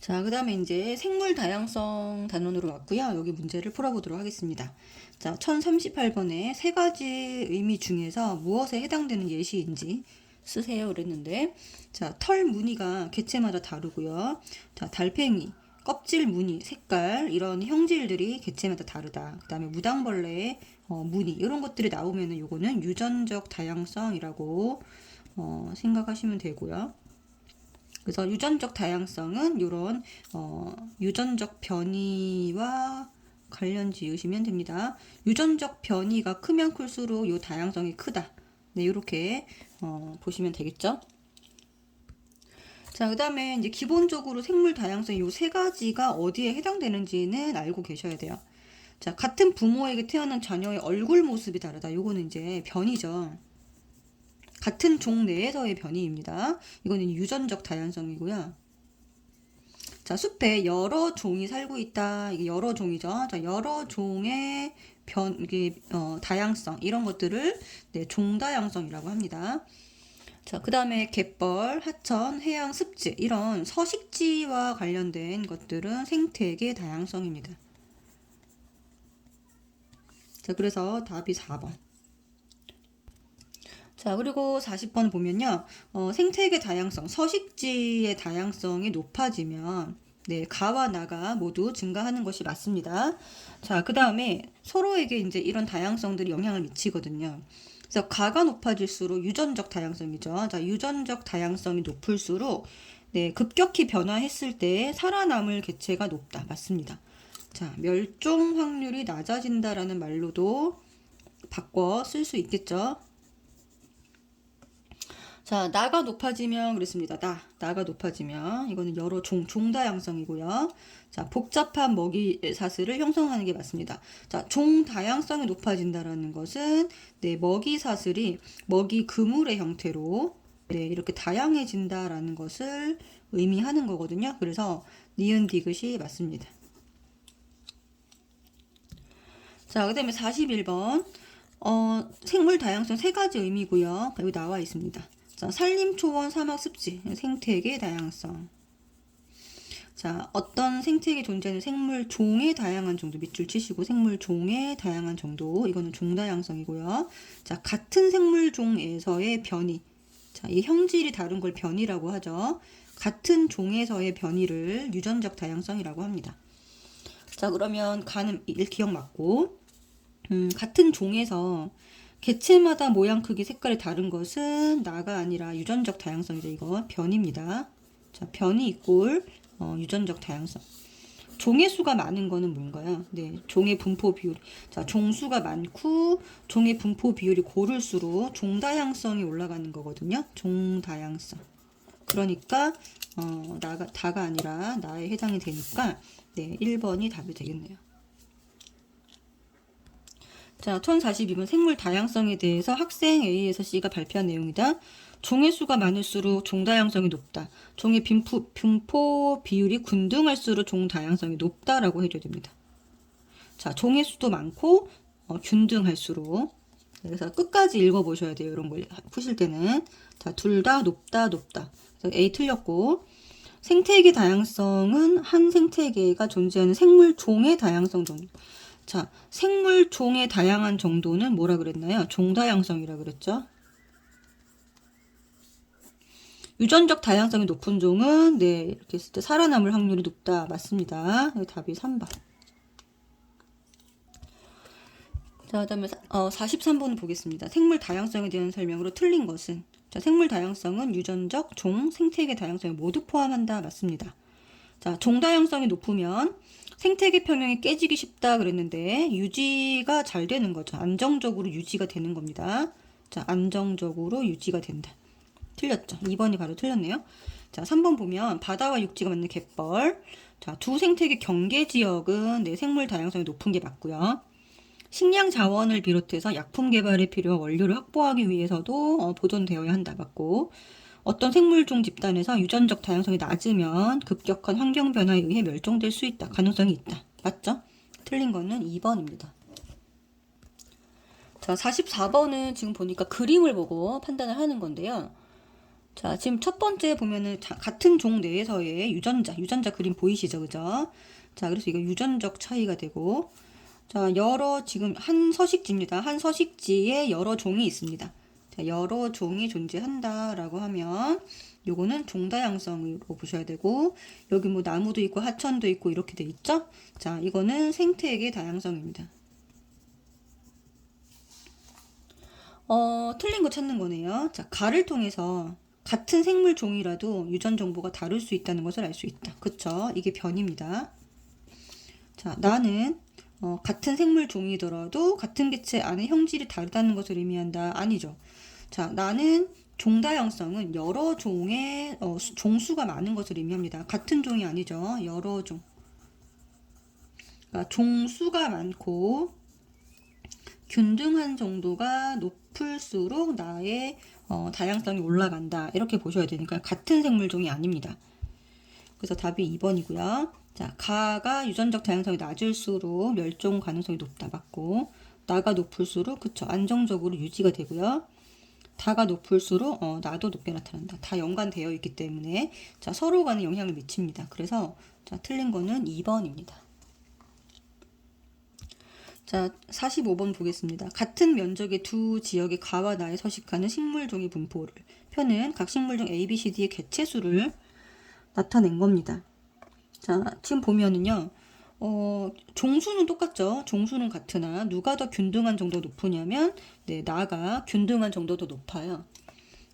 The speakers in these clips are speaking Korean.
자, 그 다음에 이제 생물 다양성 단원으로 왔고요. 여기 문제를 풀어보도록 하겠습니다. 자, 1038번에 세 가지 의미 중에서 무엇에 해당되는 예시인지 쓰세요 그랬는데, 자, 털 무늬가 개체마다 다르고요. 자, 달팽이, 껍질 무늬, 색깔 이런 형질들이 개체마다 다르다. 그 다음에 무당벌레의 무늬 이런 것들이 나오면은 요거는 유전적 다양성이라고 생각하시면 되고요. 그래서 유전적 다양성은 이런 유전적 변이와 관련 지으시면 됩니다. 유전적 변이가 크면 클수록 이 다양성이 크다. 네, 이렇게 보시면 되겠죠. 자, 그 다음에 이제 기본적으로 생물 다양성 이 세 가지가 어디에 해당되는지는 알고 계셔야 돼요. 자, 같은 부모에게 태어난 자녀의 얼굴 모습이 다르다. 요거는 이제 변이죠. 같은 종 내에서의 변이입니다. 이거는 유전적 다양성이고요. 자, 숲에 여러 종이 살고 있다. 이게 여러 종이죠. 자, 여러 종의 이게 다양성 이런 것들을 네, 종다양성이라고 합니다. 자, 그 다음에 갯벌, 하천, 해양, 습지 이런 서식지와 관련된 것들은 생태계 다양성입니다. 자, 그래서 답이 4번. 자, 그리고 40번 보면요. 생태계 다양성, 서식지의 다양성이 높아지면 네, 가와 나가 모두 증가하는 것이 맞습니다. 자, 그 다음에 서로에게 이제 이런 다양성들이 영향을 미치거든요. 그래서 가가 높아질수록 유전적 다양성이죠. 자, 유전적 다양성이 높을수록 네, 급격히 변화했을 때 살아남을 개체가 높다. 맞습니다. 자, 멸종 확률이 낮아진다라는 말로도 바꿔 쓸 수 있겠죠. 자, 나가 높아지면 그랬습니다. 나가 높아지면 이거는 여러 종다양성이고요. 자, 복잡한 먹이 사슬을 형성하는 게 맞습니다. 자, 종다양성이 높아진다라는 것은 네, 먹이 사슬이 먹이 그물의 형태로 네, 이렇게 다양해진다라는 것을 의미하는 거거든요. 그래서 니은 디귿이 맞습니다. 자, 그 다음에 41번 생물 다양성 세 가지 의미고요. 여기 나와 있습니다. 자, 산림, 초원, 사막, 습지, 생태계 다양성. 자, 어떤 생태계 존재는 생물 종의 다양한 정도, 밑줄 치시고 생물 종의 다양한 정도, 이거는 종다양성이고요. 자, 같은 생물 종에서의 변이. 자, 이 형질이 다른 걸 변이라고 하죠. 같은 종에서의 변이를 유전적 다양성이라고 합니다. 자, 그러면 가는 기억 맞고, 같은 종에서 개체마다 모양, 크기, 색깔이 다른 것은 나가 아니라 유전적 다양성이죠. 이거 변입니다. 자, 변이 이꼴 유전적 다양성. 종의 수가 많은 거는 뭔가요? 네, 종의 분포 비율. 자, 종수가 많고 종의 분포 비율이 고를수록 종다양성이 올라가는 거거든요. 종다양성. 그러니까 다가 아니라 나에 해당이 되니까 네, 1번이 답이 되겠네요. 자, 1042번 생물 다양성에 대해서 학생 A에서 C가 발표한 내용이다. 종의 수가 많을수록 종다양성이 높다. 종의 분포 비율이 균등할수록 종다양성이 높다라고 해줘야 됩니다. 자, 종의 수도 많고 균등할수록. 그래서 끝까지 읽어보셔야 돼요. 이런 걸 푸실 때는. 자, 둘 다 높다. 그래서 A 틀렸고. 생태계 다양성은 한 생태계가 존재하는 생물 종의 다양성 정도. 자, 생물 종의 다양한 정도는 뭐라 그랬나요? 종다양성이라 그랬죠. 유전적 다양성이 높은 종은 네, 이렇게 했을 때 살아남을 확률이 높다. 맞습니다. 답이 3번. 자, 그다음에 43번 보겠습니다. 생물 다양성에 대한 설명으로 틀린 것은 자, 생물 다양성은 유전적, 종, 생태계 다양성을 모두 포함한다. 맞습니다. 자, 종다양성이 높으면 생태계 평형이 깨지기 쉽다 그랬는데 유지가 잘 되는 거죠. 안정적으로 유지가 되는 겁니다. 자, 안정적으로 유지가 된다. 틀렸죠. 2번이 바로 틀렸네요. 자, 3번 보면 바다와 육지가 맞는 갯벌. 자, 두 생태계 경계 지역은 네, 생물 다양성이 높은 게 맞고요. 식량 자원을 비롯해서 약품 개발에 필요한 원료를 확보하기 위해서도 보존되어야 한다. 맞고. 어떤 생물종 집단에서 유전적 다양성이 낮으면 급격한 환경 변화에 의해 멸종될 수 있다. 가능성이 있다. 맞죠? 틀린 거는 2번입니다. 자, 44번은 지금 보니까 그림을 보고 판단을 하는 건데요. 자, 지금 첫 번째 보면은 같은 종 내에서의 유전자 그림 보이시죠? 그죠? 자, 그래서 이거 유전적 차이가 되고, 자, 지금 한 서식지입니다. 한 서식지에 여러 종이 있습니다. 자, 여러 종이 존재한다라고 하면, 요거는 종다양성으로 보셔야 되고, 여기 뭐 나무도 있고 하천도 있고 이렇게 돼 있죠? 자, 이거는 생태계 다양성입니다. 틀린 거 찾는 거네요. 자, 가를 통해서 같은 생물 종이라도 유전 정보가 다를 수 있다는 것을 알 수 있다. 그쵸? 이게 변입니다. 자, 나는 같은 생물 종이더라도 같은 개체 안에 형질이 다르다는 것을 의미한다. 아니죠. 자, 나는 종다양성은 여러 종의 종수가 많은 것을 의미합니다. 같은 종이 아니죠. 여러 종. 그러니까 종수가 많고 균등한 정도가 높을수록 나의 다양성이 올라간다. 이렇게 보셔야 되니까 같은 생물종이 아닙니다. 그래서 답이 2번이고요. 자, 가가 유전적 다양성이 낮을수록 멸종 가능성이 높다. 맞고, 나가 높을수록 그쵸 안정적으로 유지가 되고요. 다가 높을수록 나도 높게 나타난다. 다 연관되어 있기 때문에 자, 서로 간에 영향을 미칩니다. 그래서 자, 틀린 거는 2번입니다. 자, 45번 보겠습니다. 같은 면적의 두 지역의 가와 나에 서식하는 식물종의 분포를 표는 각 식물종 A, B, C, D의 개체수를 나타낸 겁니다. 자, 지금 보면은요, 종수는 똑같죠. 종수는 같으나 누가 더 균등한 정도 높으냐면, 네, 나가 균등한 정도 더 높아요.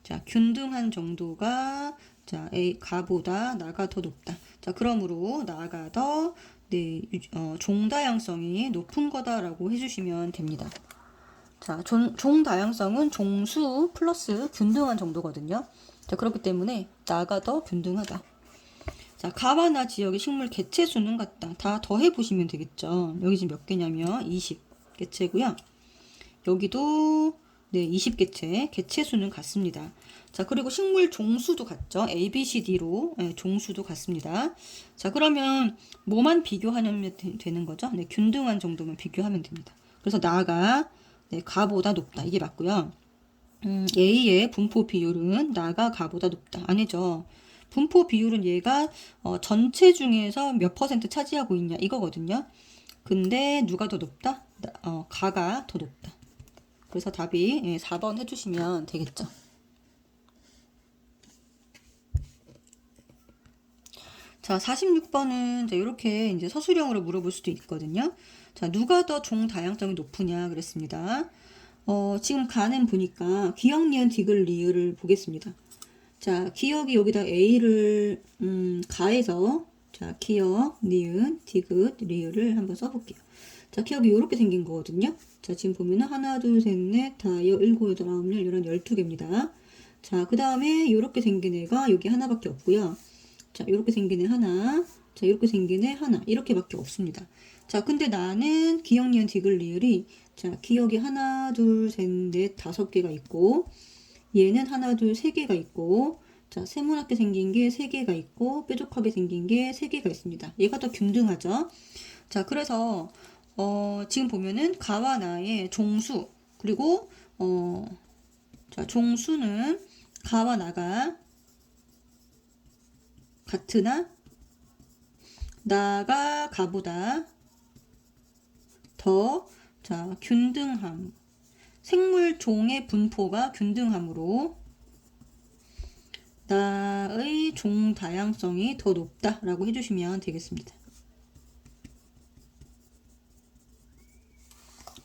자, 균등한 정도가 자, 가보다 나가 더 높다. 자, 그러므로 나가 더 네, 종다양성이 높은 거다라고 해주시면 됩니다. 자, 종다양성은 종수 플러스 균등한 정도거든요. 자, 그렇기 때문에 나가 더 균등하다. 자, 가와 나 지역의 식물 개체수는 같다. 다 더해 보시면 되겠죠. 여기 지금 몇 개냐면 20개체고요. 여기도 네, 20개체, 개체수는 같습니다. 자, 그리고 식물 종수도 같죠. A, B, C, D로 네, 종수도 같습니다. 자, 그러면 뭐만 비교하면 되는 거죠? 네, 균등한 정도만 비교하면 됩니다. 그래서 나가 네, 가보다 높다. 이게 맞고요. A의 분포 비율은 나가 가보다 높다. 아니죠. 분포 비율은 얘가 전체 중에서 몇 퍼센트 차지하고 있냐 이거거든요. 근데 누가 더 높다? 가가 더 높다. 그래서 답이 4번 해주시면 되겠죠. 자, 46번은 이렇게 이제 서술형으로 물어볼 수도 있거든요. 자, 누가 더 종 다양성이 높으냐 그랬습니다. 지금 가는 보니까 기역, 니은, 디귿, 리을을 보겠습니다. 자, 기역이 여기다 A를 가해서 자, 기역, 니은, 디귿, 리을을 한번 써볼게요. 자, 기억이 이렇게 생긴 거거든요. 자, 지금 보면은 하나, 둘, 셋, 넷, 다, 일곱, 여덟, 아홉, 열, 열한, 12개입니다. 자, 그 다음에 이렇게 생긴 애가 여기 하나밖에 없고요. 자, 이렇게 생긴 애 하나, 자, 이렇게 생긴 애 하나, 이렇게밖에 없습니다. 자, 근데 나는 기역, 니은, 디귿, 리을이 자, 기역이 하나, 둘, 셋, 넷, 5개가 있고 얘는 하나, 둘, 3개가 있고 자, 세모나게 생긴 게 3개가 있고 뾰족하게 생긴 게 3개가 있습니다. 얘가 더 균등하죠. 자, 그래서 지금 보면은 가와 나의 종수 그리고 자, 종수는 가와 나가 같으나 나가 가보다 더 자, 균등함. 생물 종의 분포가 균등함으로 나의 종 다양성이 더 높다라고 해주시면 되겠습니다.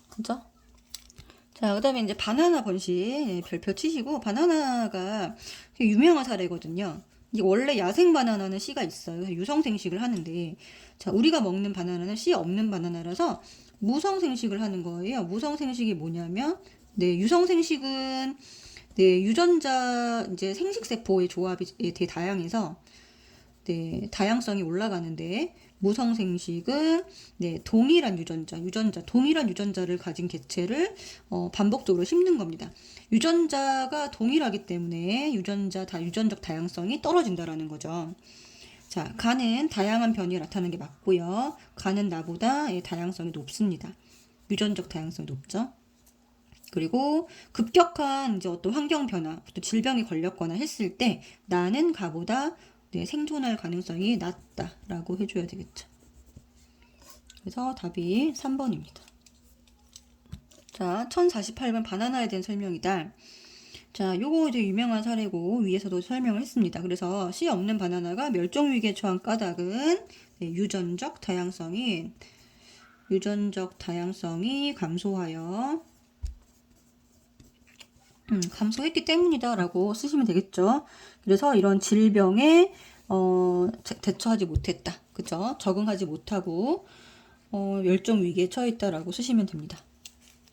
그죠? 자, 그 다음에 이제 바나나 번식 별표 치시고, 바나나가 유명한 사례거든요. 이게 원래 야생 바나나는 씨가 있어요. 유성생식을 하는데, 자, 우리가 먹는 바나나는 씨 없는 바나나라서 무성생식을 하는 거예요. 무성생식이 뭐냐면, 네, 유성생식은 네, 유전자 이제 생식세포의 조합이 되게 다양해서 네, 다양성이 올라가는데 무성생식은 네, 동일한 유전자를 가진 개체를 반복적으로 심는 겁니다. 유전자가 동일하기 때문에 유전적 다양성이 떨어진다라는 거죠. 자, 가는 다양한 변이가 나타나는 게 맞고요. 가는 나보다 다양성이 높습니다. 유전적 다양성이 높죠. 그리고 급격한 이제 어떤 환경 변화, 또 질병이 걸렸거나 했을 때 나는 가보다 네, 생존할 가능성이 낮다라고 해줘야 되겠죠. 그래서 답이 3번입니다. 자, 1048번 바나나에 대한 설명이다. 자, 요거 이제 유명한 사례고 위에서도 설명을 했습니다. 그래서 씨 없는 바나나가 멸종 위기에 처한 까닭은 네, 유전적 다양성이 감소하여 감소했기 때문이다라고 쓰시면 되겠죠. 그래서 이런 질병에 대처하지 못했다. 그죠? 적응하지 못하고 멸종 위기에 처했다라고 쓰시면 됩니다.